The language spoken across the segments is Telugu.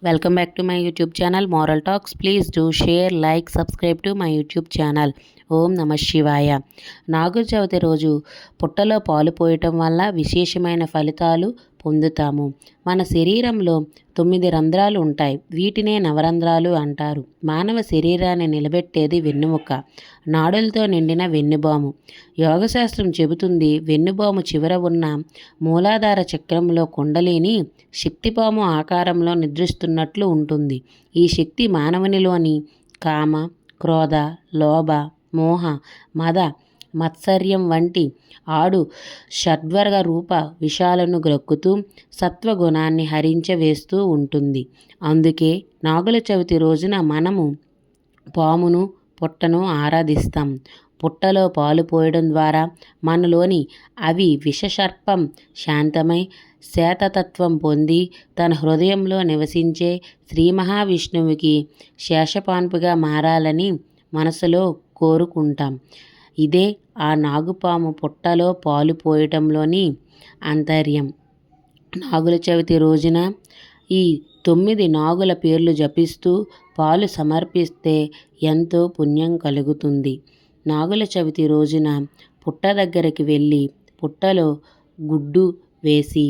Welcome back to my YouTube channel Moral Talks. Please do share, like, subscribe to my YouTube channel. ఓం నమ శివాయ. నాగుల చవితి రోజు పుట్టలో పాలు పోయటం వల్ల విశేషమైన ఫలితాలు పొందుతాము. మన శరీరంలో 9 రంధ్రాలు ఉంటాయి. వీటినే నవరంధ్రాలు అంటారు. మానవ శరీరాన్ని నిలబెట్టేది వెన్నుముక, నాడులతో నిండిన వెన్నుబాము. యోగశాస్త్రం చెబుతుంది, వెన్నుబాము చివర ఉన్న మూలాధార చక్రంలో కుండలిని శక్తిపాము ఆకారంలో నిద్రిస్తున్నట్లు ఉంటుంది. ఈ శక్తి మానవునిలోని కామ, క్రోధ, లోభ, మోహ, మద, మత్సర్యం వంటి 6 షడ్వర్గ రూప విషాలను గ్రక్కుతూ సత్వగుణాన్ని హరించవేస్తూ ఉంటుంది. అందుకే నాగుల చవితి రోజున మనము పామును, పుట్టను ఆరాధిస్తాం. పుట్టలో పాలు పోయడం ద్వారా మనలోని అవి విషసర్పం శాంతమై శాతతత్వం పొంది తన హృదయంలో నివసించే శ్రీ మహావిష్ణువుకి శేషపాన్పుగా మారాలని మనసులో కోరుకుంటాం. ఇదే ఆ నాగుపాము పుట్టలో పాలు పోయటంలోని ఆంతర్యం. నాగుల చవితి రోజున ఈ 9 నాగుల పేర్లు జపిస్తూ పాలు సమర్పిస్తే ఎంతో పుణ్యం కలుగుతుంది. నాగుల చవితి రోజున పుట్ట దగ్గరికి వెళ్ళి పుట్టలో గుడ్డు వేసి,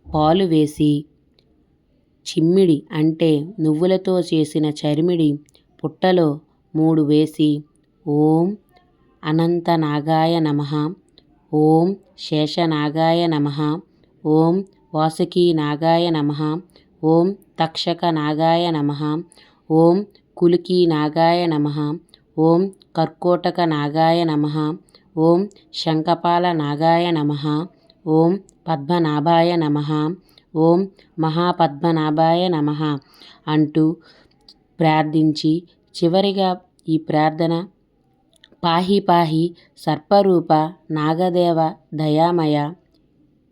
పాలు వేసి, చిమ్మిడి అంటే నువ్వులతో చేసిన చరిమిడి పుట్టలో 3 వేసి, ఓం అనంతనాగాయ నమః, ఓం శేషనాగాయ నమః, ఓం వాసుకీనాగాయ నమః, ఓం తక్షకనాగాయ నమః, ఓం కులికీనాగాయ నమః, ఓం కర్కోటకనాగాయ నమః, ఓం శంఖపాలనాగాయ నమః, ఓం పద్మనాభాయ నమః, ఓం మహాపద్మనాభాయ నమః అంటూ ప్రార్థించి, చివరిగా ఈ ప్రార్థన పాహి పాహి సర్పరూప నాగదేవ దయామయ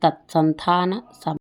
తత్సంతాన